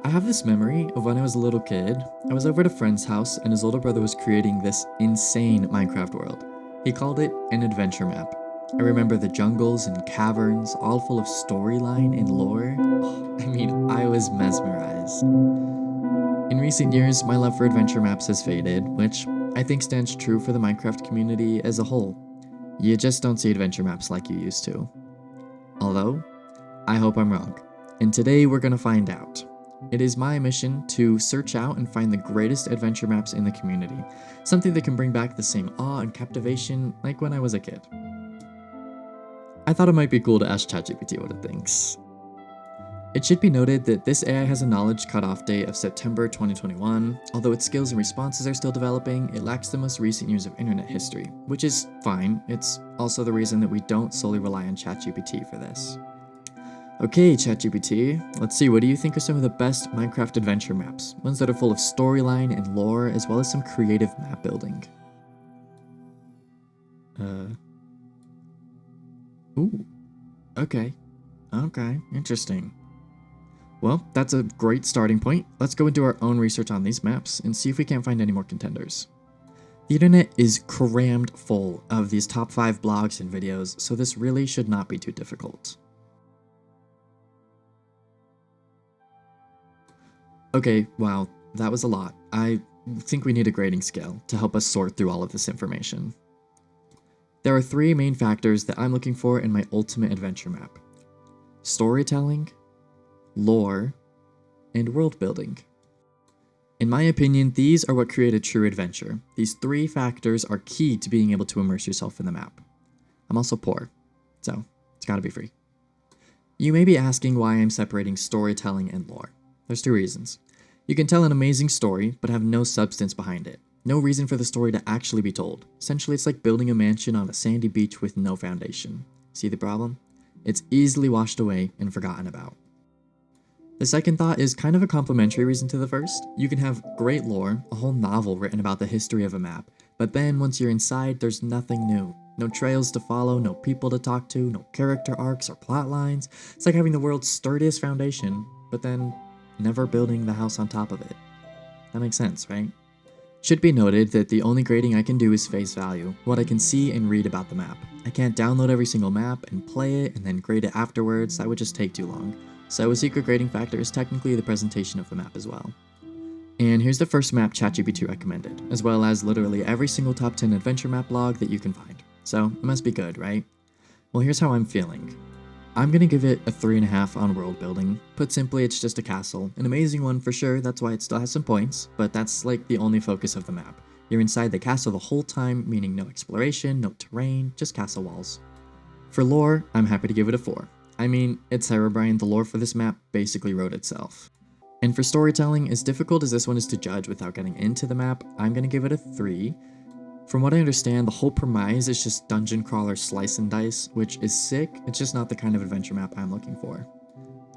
I have this memory of when I was a little kid. I was over at a friend's house and his older brother was creating this insane Minecraft world. He called it an adventure map. I remember the jungles and caverns, all full of storyline and lore. I was mesmerized. In recent years, my love for adventure maps has faded, which I think stands true for the Minecraft community as a whole. You just don't see adventure maps like you used to. Although, I hope I'm wrong. And today we're gonna find out. It is my mission to search out and find the greatest adventure maps in the community, something that can bring back the same awe and captivation like when I was a kid. I thought it might be cool to ask ChatGPT what it thinks. It should be noted that this AI has a knowledge cutoff date of September 2021. Although its skills and responses are still developing, it lacks the most recent years of internet history, which is fine. It's also the reason that we don't solely rely on ChatGPT for this. Okay, ChatGPT, let's see, what do you think are some of the best Minecraft adventure maps? Ones that are full of storyline and lore, as well as some creative map building. Ooh. Okay, interesting. Well, that's a great starting point. Let's go and do our own research on these maps and see if we can't find any more contenders. The internet is crammed full of these top 5 blogs and videos, so this really should not be too difficult. Okay, wow, that was a lot. I think we need a grading scale to help us sort through all of this information. There are 3 main factors that I'm looking for in my ultimate adventure map: storytelling, lore, and world building. In my opinion, these are what create a true adventure. These 3 factors are key to being able to immerse yourself in the map. I'm also poor, so it's gotta be free. You may be asking why I'm separating storytelling and lore. There's 2 reasons. You can tell an amazing story, but have no substance behind it. No reason for the story to actually be told. Essentially, it's like building a mansion on a sandy beach with no foundation. See the problem? It's easily washed away and forgotten about. The second thought is kind of a complementary reason to the first. You can have great lore, a whole novel written about the history of a map, but then once you're inside, there's nothing new. No trails to follow, no people to talk to, no character arcs or plot lines. It's like having the world's sturdiest foundation, but then never building the house on top of it. That makes sense, right? Should be noted that the only grading I can do is face value, what I can see and read about the map. I can't download every single map and play it and then grade it afterwards, that would just take too long. So a secret grading factor is technically the presentation of the map as well. And here's the first map ChatGPT recommended, as well as literally every single top 10 adventure map log that you can find. So it must be good, right? Well, here's how I'm feeling. I'm gonna give it a 3.5 on world building. Put simply, it's just a castle. An amazing one for sure, that's why it still has some points, but that's like the only focus of the map. You're inside the castle the whole time, meaning no exploration, no terrain, just castle walls. For lore, I'm happy to give it a 4. I mean, it's Herobrine, the lore for this map basically wrote itself. And for storytelling, as difficult as this one is to judge without getting into the map, I'm gonna give it a 3. From what I understand, the whole premise is just dungeon crawler slice and dice, which is sick, it's just not the kind of adventure map I'm looking for.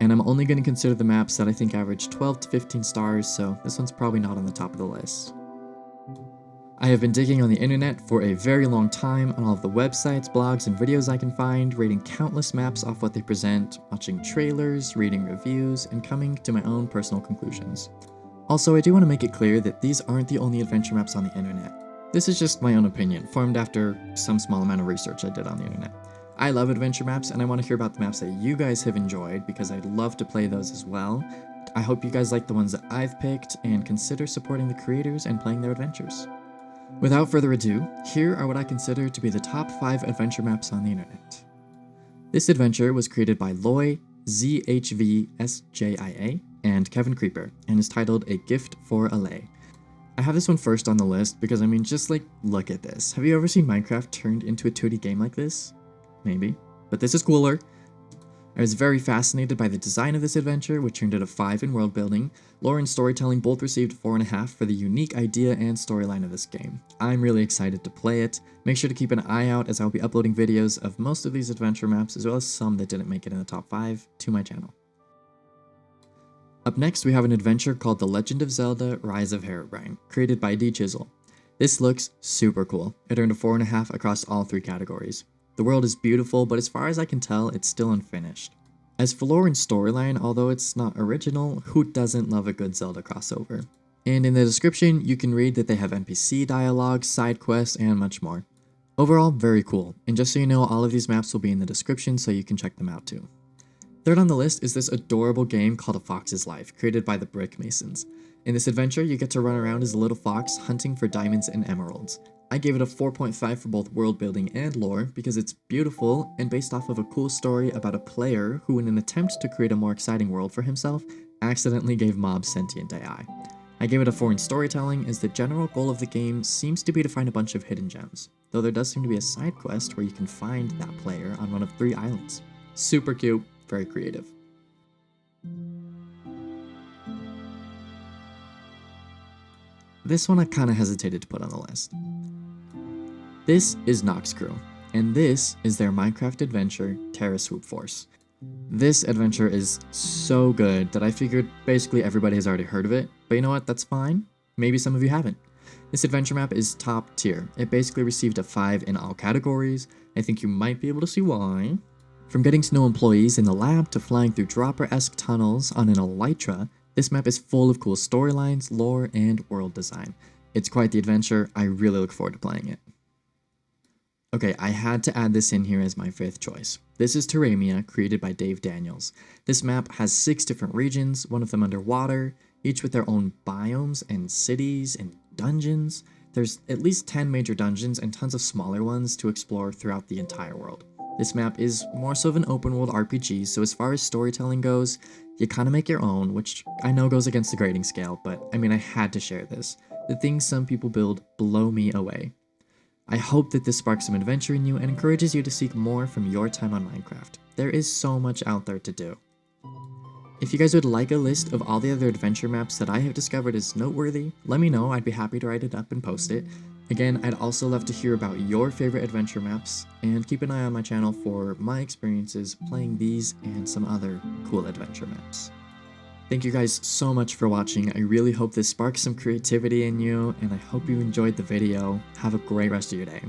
And I'm only going to consider the maps that I think average 12 to 15 stars, so this one's probably not on the top of the list. I have been digging on the internet for a very long time on all of the websites, blogs, and videos I can find, rating countless maps off what they present, watching trailers, reading reviews, and coming to my own personal conclusions. Also, I do want to make it clear that these aren't the only adventure maps on the internet. This is just my own opinion, formed after some small amount of research I did on the internet. I love adventure maps, and I want to hear about the maps that you guys have enjoyed, because I'd love to play those as well. I hope you guys like the ones that I've picked, and consider supporting the creators and playing their adventures. Without further ado, here are what I consider to be the top 5 adventure maps on the internet. This adventure was created by Loy, ZHVSJIA, and Kevin Creeper, and is titled A Gift for Allay. I have this one first on the list because just look at this. Have you ever seen Minecraft turned into a 2D game like this? Maybe, but this is cooler. I was very fascinated by the design of this adventure, which earned it a 5 in world building. Lore and storytelling both received 4.5 for the unique idea and storyline of this game. I'm really excited to play it. Make sure to keep an eye out as I'll be uploading videos of most of these adventure maps, as well as some that didn't make it in the top 5, to my channel. Up next, we have an adventure called The Legend of Zelda: Rise of Herobrine, created by D Chisel. This looks super cool. It earned a 4.5 across all 3 categories. The world is beautiful, but as far as I can tell, it's still unfinished. As for lore and storyline, although it's not original, who doesn't love a good Zelda crossover? And in the description, you can read that they have NPC dialogue, side quests, and much more. Overall, very cool, and just so you know, all of these maps will be in the description so you can check them out too. Third on the list is this adorable game called A Fox's Life, created by the Brick Masons. In this adventure, you get to run around as a little fox hunting for diamonds and emeralds. I gave it a 4.5 for both world building and lore because it's beautiful and based off of a cool story about a player who, in an attempt to create a more exciting world for himself, accidentally gave mobs sentient AI. I gave it a 4 in storytelling as the general goal of the game seems to be to find a bunch of hidden gems, though there does seem to be a side quest where you can find that player on one of 3 islands. Super cute, very creative. This one I kinda hesitated to put on the list. This is Nox Crew, and this is their Minecraft adventure, Terra Swoop Force. This adventure is so good that I figured basically everybody has already heard of it, but you know what, that's fine. Maybe some of you haven't. This adventure map is top tier. It basically received a 5 in all categories. I think you might be able to see why. From getting to know employees in the lab to flying through dropper-esque tunnels on an elytra, this map is full of cool storylines, lore, and world design. It's quite the adventure. I really look forward to playing it. Okay, I had to add this in here as my 5th choice. This is Terrarium, created by Dave Daniels. This map has 6 different regions, one of them underwater, each with their own biomes and cities and dungeons. There's at least 10 major dungeons and tons of smaller ones to explore throughout the entire world. This map is more so of an open world RPG, so as far as storytelling goes, you kind of make your own, which I know goes against the grading scale, but I mean I had to share this. The things some people build blow me away. I hope that this sparks some adventure in you and encourages you to seek more from your time on Minecraft. There is so much out there to do. If you guys would like a list of all the other adventure maps that I have discovered as noteworthy, let me know. I'd be happy to write it up and post it. Again, I'd also love to hear about your favorite adventure maps, and keep an eye on my channel for my experiences playing these and some other cool adventure maps. Thank you guys so much for watching. I really hope this sparks some creativity in you, and I hope you enjoyed the video. Have a great rest of your day.